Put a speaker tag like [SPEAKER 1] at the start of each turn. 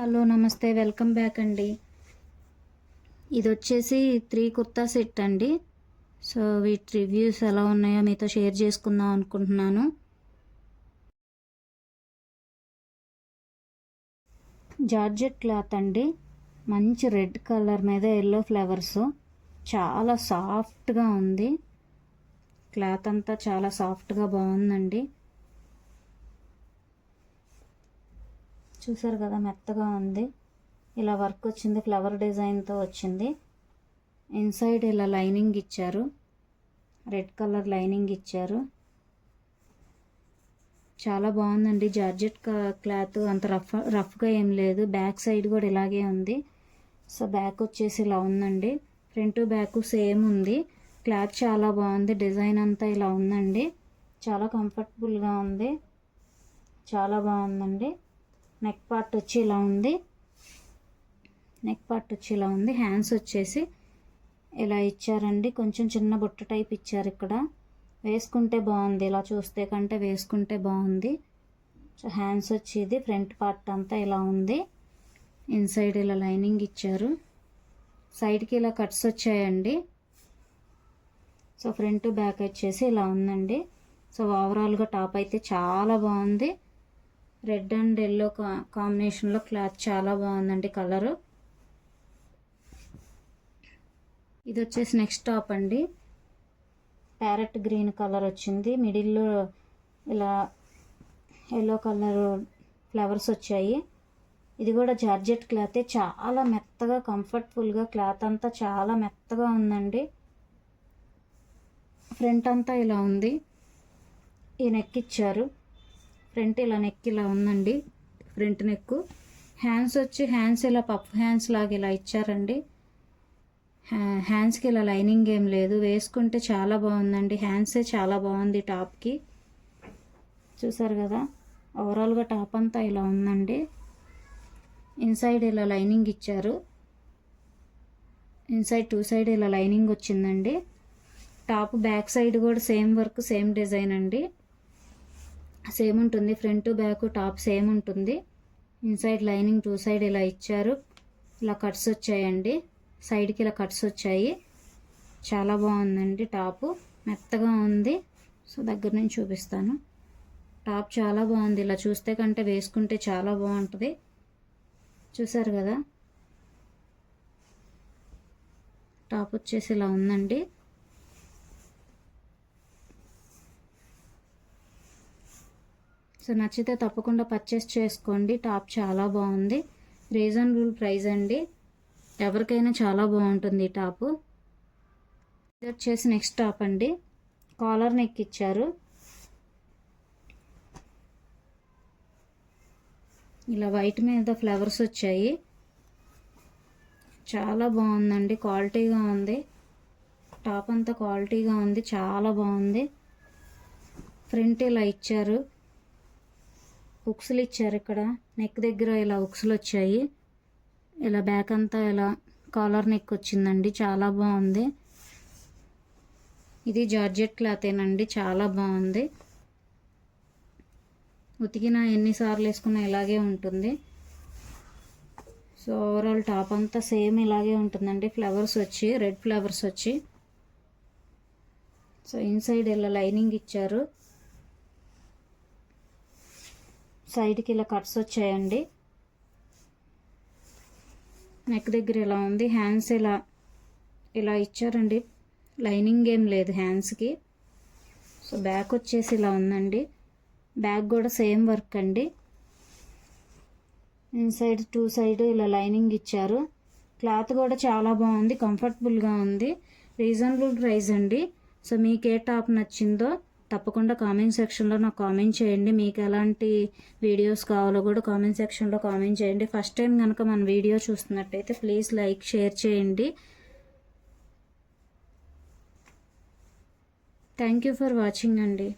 [SPEAKER 1] Hello నమస్తే, welcome back అండి. ఇది వచ్చేసి 3 కుర్తా సెట్ అండి. సో వీటి రివ్యూస్ ఎలా ఉన్నాయో మీతో షేర్ చేసుకుందాం అనుకుంటున్నాను. జార్జెట్ క్లాత్ అండి, మంచి రెడ్ కలర్ మీద ఎల్లో ఫ్లవర్స్, చాలా సాఫ్ట్గా ఉంది. క్లాత్ అంతా చాలా సాఫ్ట్గా బాగుందండి. చూసారు కదా, మెత్తగా ఉంది. ఇలా వర్క్ వచ్చింది, ఫ్లవర్ డిజైన్తో వచ్చింది. ఇన్సైడ్ ఇలా లైనింగ్ ఇచ్చారు, రెడ్ కలర్ లైనింగ్ ఇచ్చారు. చాలా బాగుందండి. జార్జెట్ క్లాత్ అంత రఫ్గా ఏం లేదు. బ్యాక్ సైడ్ కూడా ఇలాగే ఉంది. సో బ్యాక్ వచ్చేసి ఇలా ఉందండి. ఫ్రంట్ బ్యాక్ సేమ్ ఉంది. క్లాత్ చాలా బాగుంది. డిజైన్ అంతా ఇలా ఉందండి. చాలా కంఫర్టబుల్గా ఉంది, చాలా బాగుందండి. నెక్ పార్ట్ వచ్చి ఇలా ఉంది. హ్యాండ్స్ వచ్చేసి ఇలా ఇచ్చారండి. కొంచెం చిన్న బొట్టు టైప్ ఇచ్చారు. ఇక్కడ వేసుకుంటే బాగుంది, ఇలా చూస్తే కంటే వేసుకుంటే బాగుంది. సో హ్యాండ్స్ వచ్చి ఇది ఫ్రంట్ పార్ట్ అంతా ఇలా ఉంది. ఇన్సైడ్ ఇలా లైనింగ్ ఇచ్చారు. సైడ్కి ఇలా కట్స్ వచ్చాయండి. సో ఫ్రంట్ బ్యాక్ వచ్చేసి ఇలా ఉందండి. సో ఓవరాల్గా టాప్ అయితే చాలా బాగుంది. రెడ్ అండ్ ఎల్లో కాంబినేషన్లో క్లాత్ చాలా బాగుందండి కలరు. ఇది వచ్చేసి నెక్స్ట్ టాప్ అండి. ప్యారెట్ గ్రీన్ కలర్ వచ్చింది. మిడిల్లో ఇలా ఎల్లో కలర్ ఫ్లవర్స్ వచ్చాయి. ఇది కూడా జార్జెట్ క్లాతే, చాలా మెత్తగా కంఫర్టబుల్గా క్లాత్ అంతా చాలా మెత్తగా ఉందండి. ఫ్రంట్ అంతా ఇలా ఉంది. ఈ నెక్ ఇచ్చారు. ఫ్రంట్ ఇలా నెక్ ఇలా ఉందండి, ఫ్రంట్ నెక్. హ్యాండ్స్ ఇలా పఫ్ హ్యాండ్స్ లాగా ఇలా ఇచ్చారండి. హ్యాండ్స్కి ఇలా లైనింగ్ ఏం లేదు, వేసుకుంటే చాలా బాగుందండి. హ్యాండ్సే చాలా బాగుంది టాప్కి. చూసారు కదా, ఓవరాల్గా టాప్ అంతా ఇలా ఉందండి. ఇన్సైడ్ ఇలా లైనింగ్ ఇచ్చారు. ఇన్సైడ్ 2 సైడ్ ఇలా లైనింగ్ వచ్చిందండి. టాప్ బ్యాక్ సైడ్ కూడా సేమ్ వర్క్, సేమ్ డిజైన్ అండి. సేమ్ ఉంటుంది. ఫ్రంట్ బ్యాక్ టాప్ సేమ్ ఉంటుంది. ఇన్సైడ్ లైనింగ్ 2 సైడ్ ఇలా ఇచ్చారు. ఇలా కట్స్ వచ్చాయండి. సైడ్కి ఇలా కట్స్ వచ్చాయి. చాలా బాగుందండి. టాపు మెత్తగా ఉంది. సో దగ్గర నుంచి చూపిస్తాను. టాప్ చాలా బాగుంది. ఇలా చూస్తే కంటే వేసుకుంటే చాలా బాగుంటుంది. చూసారు కదా, టాప్ వచ్చేసి ఇలా ఉందండి. సో నచ్చితే తప్పకుండా పర్చేస్ చేసుకోండి. టాప్ చాలా బాగుంది. రీజనబుల్ ప్రైస్ అండి. ఎవరికైనా చాలా బాగుంటుంది ఈ టాపు. ఇది వచ్చేసి నెక్స్ట్ టాప్ అండి. కాలర్ నెక్ ఇచ్చారు. ఇలా వైట్ మీద ఫ్లవర్స్ వచ్చాయి. చాలా బాగుందండి, క్వాలిటీగా ఉంది. టాప్ అంతా క్వాలిటీగా ఉంది, చాలా బాగుంది. ఫ్రంట్ ఇలా ఇచ్చారు, హుక్స్లు ఇచ్చారు. ఇక్కడ నెక్ దగ్గర ఇలా హుక్స్లు వచ్చాయి. ఇలా బ్యాక్ అంతా ఇలా కాలర్ నెక్ వచ్చిందండి. చాలా బాగుంది. ఇది జార్జెట్ క్లాతేనండి, చాలా బాగుంది. ఉతికిన ఎన్నిసార్లు వేసుకున్నా ఇలాగే ఉంటుంది. సో ఓవరాల్ టాప్ అంతా సేమ్ ఇలాగే ఉంటుందండి. ఫ్లవర్స్ వచ్చి, రెడ్ ఫ్లవర్స్ వచ్చి. సో ఇన్సైడ్ ఇలా లైనింగ్ ఇచ్చారు. సైడ్కి ఇలా కట్స్ వచ్చాయండి. నెక్ దగ్గర ఇలా ఉంది. హ్యాండ్స్ ఇలా ఇచ్చారండి. లైనింగ్ ఏం లేదు హ్యాండ్స్కి. సో బ్యాక్ వచ్చేసి ఇలా ఉందండి. బ్యాక్ కూడా సేమ్ వర్క్ అండి. ఇన్సైడ్ 2 సైడ్ ఇలా లైనింగ్ ఇచ్చారు. క్లాత్ కూడా చాలా బాగుంది, కంఫర్టబుల్గా ఉంది. రీజనబుల్ ప్రైస్ అండి. సో మీకు ఏ టాప్ నచ్చిందో తప్పకుండా కామెంట్ సెక్షన్లో నాకు కామెంట్ చేయండి. మీకు ఎలాంటి వీడియోస్ కావాలో కూడా కామెంట్ సెక్షన్లో కామెంట్ చేయండి. ఫస్ట్ టైం కనుక మన వీడియో చూస్తున్నట్టయితే ప్లీజ్ లైక్, షేర్ చేయండి. థ్యాంక్ యూ ఫర్ వాచింగ్ అండి.